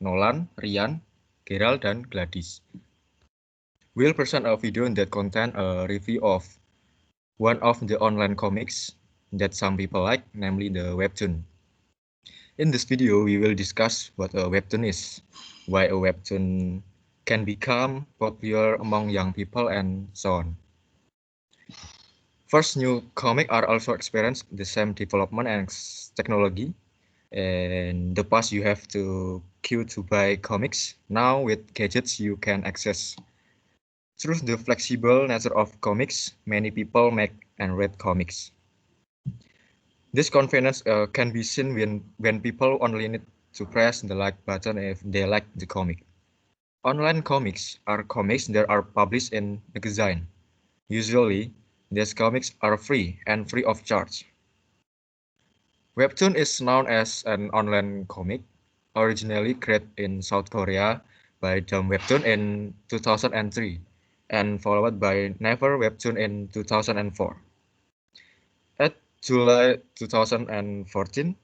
Nolan, Rian, Gerald, dan Gladys. We'll present a video that contains a review of one of the online comics that some people like, namely the Webtoon. In this video, we will discuss what a Webtoon is, why a Webtoon can become popular among young people, and so on. First, new comics are also experience the same development and technology. In the past, you have to queue to buy comics. Now, with gadgets, you can access. Through the flexible nature of comics, many people make and read comics. This convenience can be seen when people only need to press the like button if they like the comic. Online comics are comics that are published in magazine. Usually, these comics are free and free of charge. Webtoon is known as an online comic, originally created in South Korea by Dumb Webtoon in 2003 and followed by Never Webtoon in 2004. At July 2014,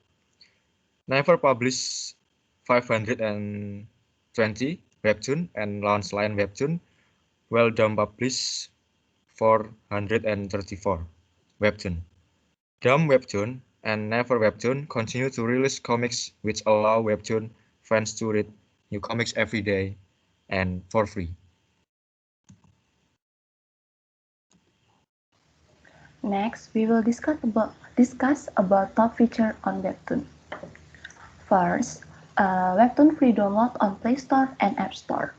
Never published 520 Webtoon and launched Line Webtoon, while Dumb published 434 Webtoon. Dumb Webtoon and Never Webtoon continue to release comics which allow Webtoon fans to read new comics every day and for free. Next, we will discuss about top feature on Webtoon. First, Webtoon free download on Play Store and App Store.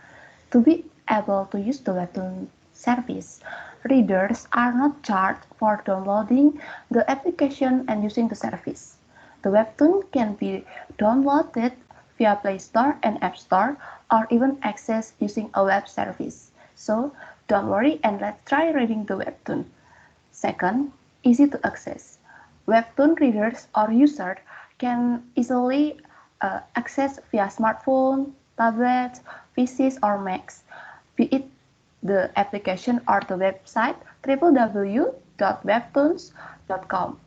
To be able to use the Webtoon service, readers are not charged for downloading the application and using the service. The Webtoon can be downloaded via Play Store and App Store or even accessed using a web service. So, don't worry and let's try reading the Webtoon. Second, easy to access. Webtoon readers or users can easily access via smartphone, tablets, PCs, or Macs, be it the application or the website www.webtoons.com.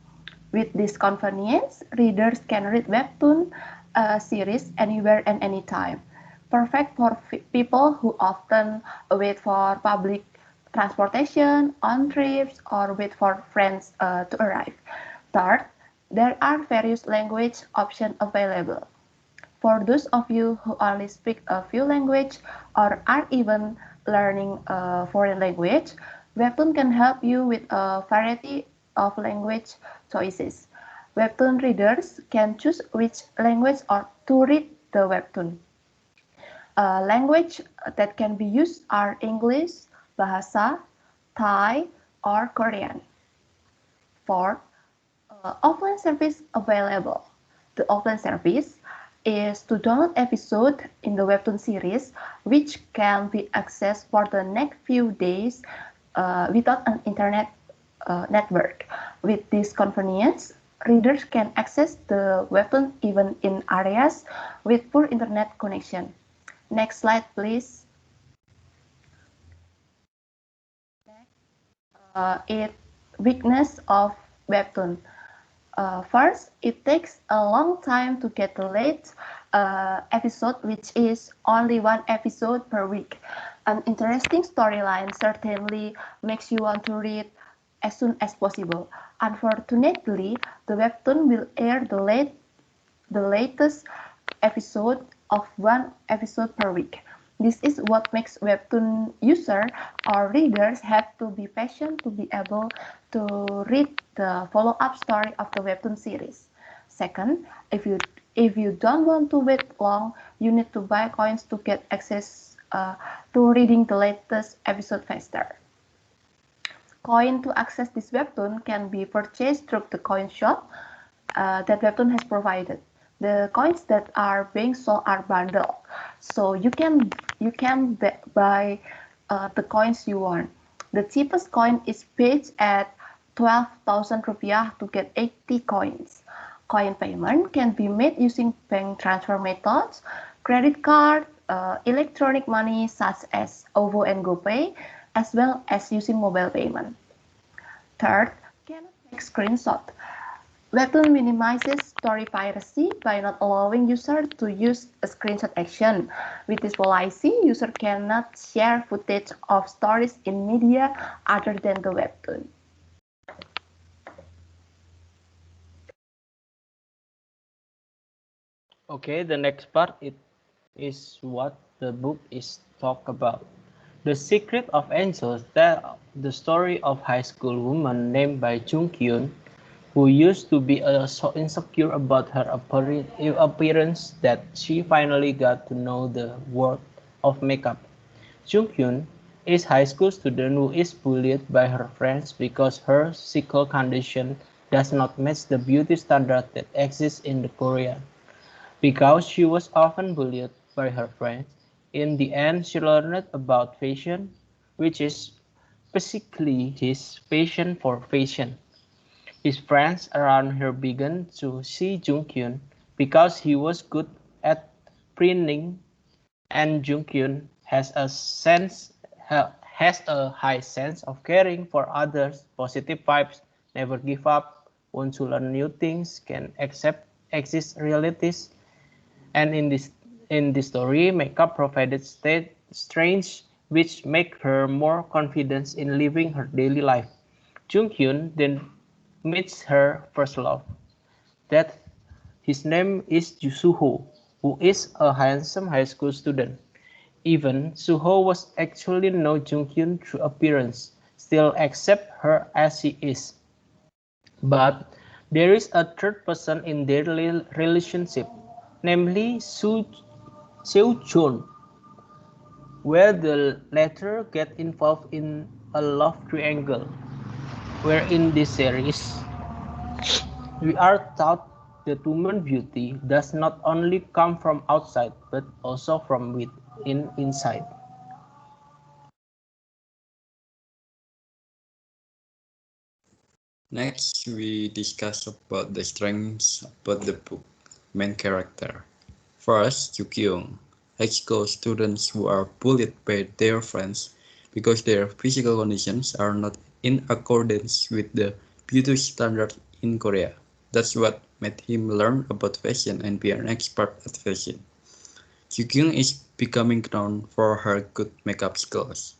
With this convenience, readers can read Webtoon series anywhere and anytime. Perfect for people who often wait for public transportation, on trips, or wait for friends to arrive. Third, there are various language options available. For those of you who only speak a few languages or are even learning a foreign language, Webtoon can help you with a variety of language choices. Webtoon readers can choose which language or to read the Webtoon. Language that can be used are English, Bahasa, Thai, or Korean. Fourth, offline service available. The offline service is to download episode in the Webtoon series, which can be accessed for the next few days without an internet network. With this convenience, readers can access the Webtoon even in areas with poor internet connection. Next slide, please. It weakness of Webtoon. First, it takes a long time to get the late episode, which is only one episode per week. An interesting storyline certainly makes you want to read as soon as possible. Unfortunately, the Webtoon will air the latest episode of one episode per week. This is what makes Webtoon user or readers have to be patient to be able to read the follow-up story of the Webtoon series. Second, if you don't want to wait long, you need to buy coins to get access to reading the latest episode faster. Coin to access this Webtoon can be purchased through the coin shop that Webtoon has provided. The coins that are being sold are bundled, so you can buy the coins you want. The cheapest coin is paid at 12,000 rupiah to get 80 coins. Coin payment can be made using bank transfer methods, credit card, electronic money such as OVO and GoPay, as well as using mobile payment. Third, cannot take screenshot. Webtoon minimizes story piracy by not allowing users to use a screenshot action. With this policy, users cannot share footage of stories in media other than the Webtoon. Okay, the next part is what the book is talk about. The Secret of Angels tells the story of high school woman named by Jung Kyun, who used to be so insecure about her appearance that she finally got to know the world of makeup. Jung Kyun is a high school student who is bullied by her friends because her physical condition does not match the beauty standard that exists in the Korea. Because she was often bullied by her friends, in the end she learned about fashion, which is basically his passion for fashion. His friends around her began to see Jungkyun because he was good at printing, and Jungkyun has a high sense of caring for others, positive vibes, never give up, want to learn new things, can accept exist realities, and in this story, makeup provided strength which make her more confident in living her daily life. Jung-hyun then meets her first love. That his name is Suho, who is a handsome high school student. Even Suho was actually no Jung-hyun through appearance, still accept her as she is. But there is a third person in their relationship, namely Seo-chun, where the latter get involved in a love triangle, where in this series we are taught that woman beauty does not only come from outside but also from within inside. Next, we discuss about the strengths about the book. Main character. First, Yukyung. High school students who are bullied by their friends because their physical conditions are not in accordance with the beauty standard in Korea. That's what made him learn about fashion and be an expert at fashion. Yukyung is becoming known for her good makeup skills.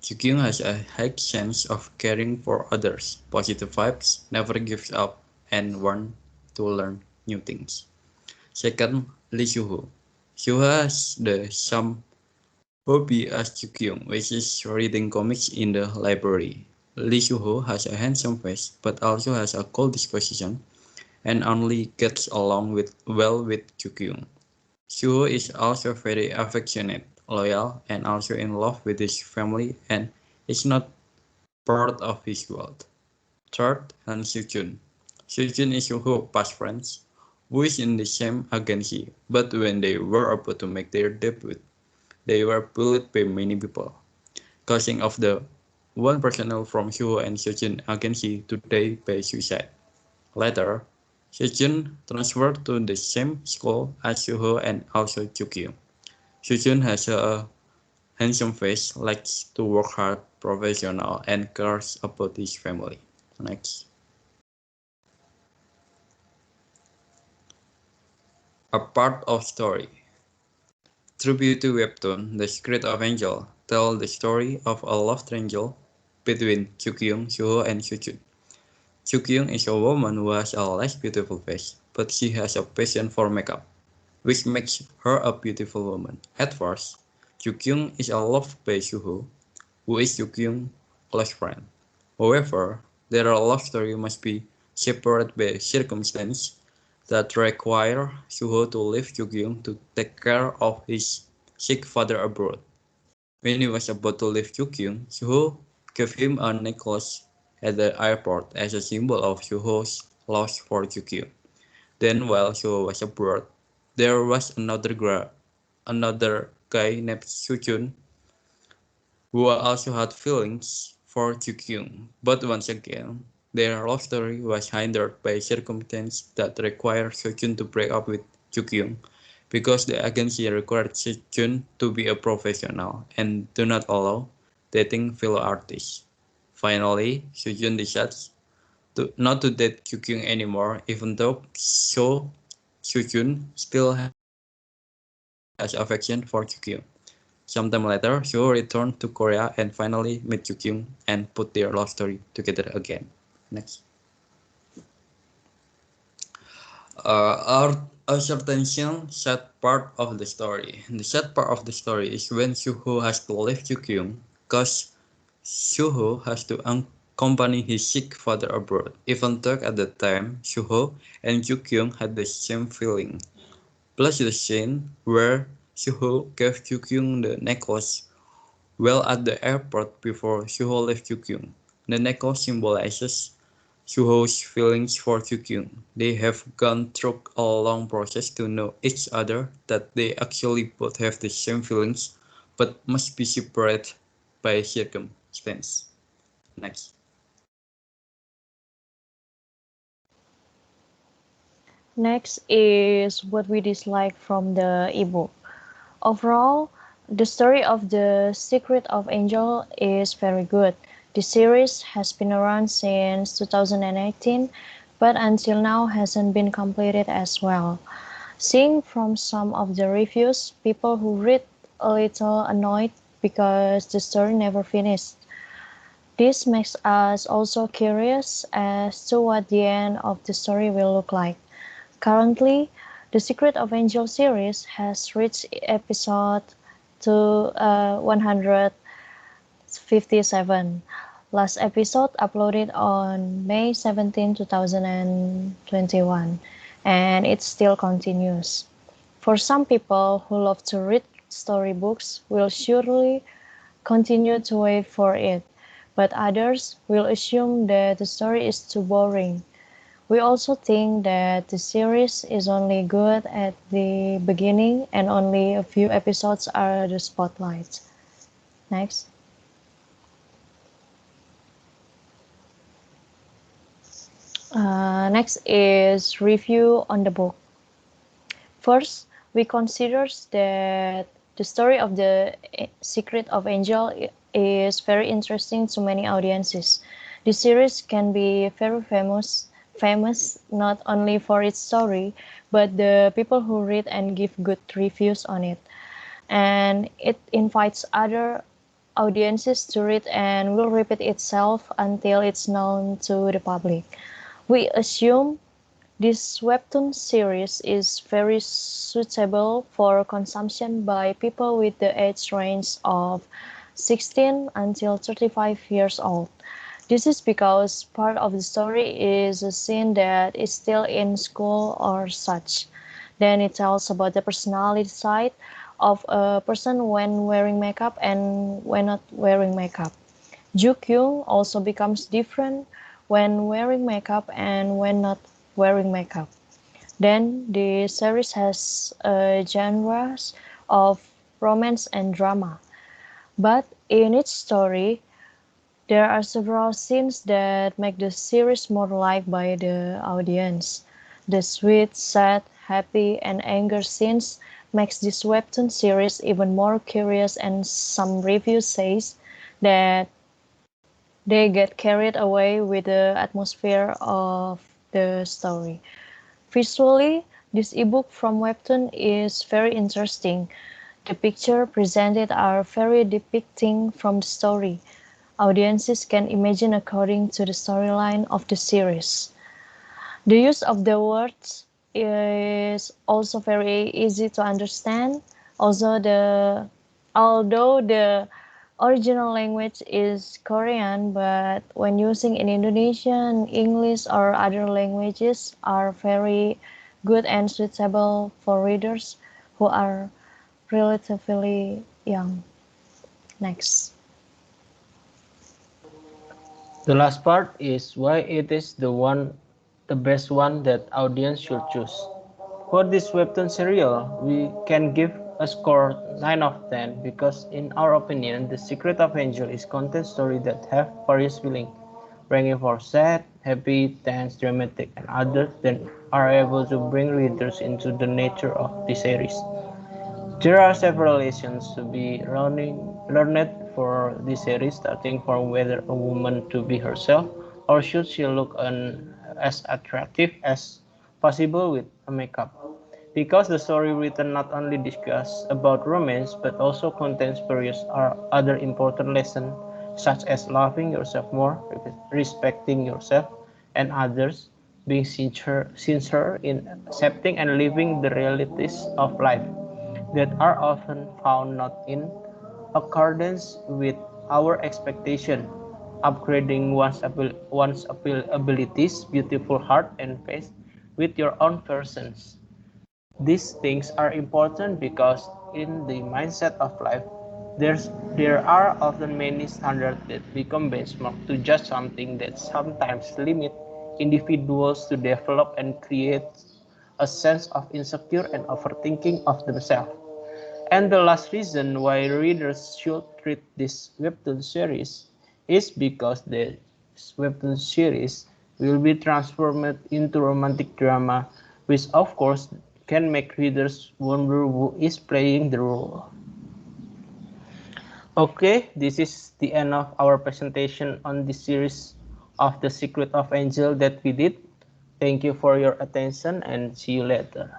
Kyung has a high sense of caring for others, positive vibes, never gives up, and wants to learn new things. Second, Lee Soo-ho. Soo has the same hobby as Kyung, which is reading comics in the library. Lee Soo-ho has a handsome face, but also has a cold disposition and only gets along well with Kyung. Soo is also very affectionate, loyal, and also in love with his family and is not part of his world. Third, Han Soo-jun. Soo-jun is Soo-ho's past friends, who is in the same agency, but when they were about to make their debut, they were bullied by many people, causing of the one personnel from Soo and Soo-jun agency to die by suicide. Later, Soo-jun transferred to the same school as Soo and also Kyu. Soo-jun has a handsome face, likes to work hard, professional, and cares about his family. Next. A part of story. True Beauty Webtoon, The Secret of Angel, tells the story of a love triangle between Kyung, Soo, and Soo-jun. Kyung is a woman who has a less beautiful face, but she has a passion for makeup, which makes her a beautiful woman. At first, Kyung is loved by Soo, who is Kyung's close friend. However, their love story must be separated by circumstances that require Suho to leave Kyung to take care of his sick father abroad. When he was about to leave Kyung, Suho gave him a necklace at the airport as a symbol of Suho's love for Kyung. Then, while Suho was abroad, there was another guy named Soo-jun who also had feelings for Kyung, but once again, their love story was hindered by circumstances that required Sejun to break up with Kyung because the agency required Sejun to be a professional and do not allow dating fellow artists. Finally, Sejun decides not to date Kyukyun anymore, even though Kyukyun still has affection for Kyukyun. Sometime later, Hyo returned to Korea and finally met Kyukyun and put their love story together again. Next. A certain sad part of the story. The sad part of the story is when Suho has to leave Kyukyun, cause Suho has to accompany his sick father abroad. Even though at the time, Suho and Kyukyun had the same feeling. Plus the scene where Suho gave Kyukyun the necklace while at the airport before Suho left Kyukyun. The necklace symbolizes Suho's feelings for Kyukyun. They have gone through a long process to know each other, that they actually both have the same feelings but must be separated by circumstance. Next. Next is what we dislike from the ebook. Overall, the story of The Secret of Angel is very good. The series has been around since 2018, but until now hasn't been completed as well. Seeing from some of the reviews, people who read a little annoyed because the story never finished. This makes us also curious as to what the end of the story will look like. Currently, the Secret of Angel series has reached episode to 157. Last episode uploaded on May 17, 2021, and it still continues. For some people who love to read storybooks will surely continue to wait for it, but others will assume that the story is too boring. We also think that the series is only good at the beginning and only a few episodes are the spotlight. Next. Next is review on the book. First, we consider that the story of the Secret of Angel is very interesting to many audiences. The series can be very famous not only for its story, but the people who read and give good reviews on it. And it invites other audiences to read and will repeat itself until it's known to the public. We assume this webtoon series is very suitable for consumption by people with the age range of 16 until 35 years old. This is because part of the story is a scene that is still in school or such. Then it tells about the personality side of a person when wearing makeup and when not wearing makeup. Kyung also becomes different when wearing makeup and when not wearing makeup. Then the series has genres of romance and drama. But in each story, there are several scenes that make the series more liked by the audience. The sweet, sad, happy, and anger scenes makes this webtoon series even more curious, and some reviews says that they get carried away with the atmosphere of the story. Visually, this ebook from Webtoon is very interesting. The pictures presented are very depicting from the story. Audiences can imagine according to the storyline of the series. The use of the words is also very easy to understand. Although the original language is Korean, but when using in Indonesian, English or other languages are very good and suitable for readers who are relatively young. Next. The last part is why it is the best one that audience should choose. For this webtoon serial, we can give a score 9 of 10 because in our opinion, The Secret of Angel is content story that have various feelings, ranging from sad, happy, tense, dramatic, and others that are able to bring readers into the nature of the series. There are several lessons to be learned for this series, starting from whether a woman to be herself, or should she look as attractive as possible with a makeup? Because the story written not only discusses about romance but also contains various other important lessons such as loving yourself more, respecting yourself and others, being sincere in accepting and living the realities of life that are often found not in accordance with our expectation, upgrading one's abilities, beautiful heart and face with your own persons. These things are important because in the mindset of life, there are often many standards that become benchmark to judge something that sometimes limit individuals to develop and create a sense of insecure and overthinking of themselves. And the last reason why readers should read this webtoon series is because the webtoon series will be transformed into romantic drama, which of course can make readers wonder who is playing the role. Okay, this is the end of our presentation on this series of The Secret of Angel that we did. Thank you for your attention and see you later.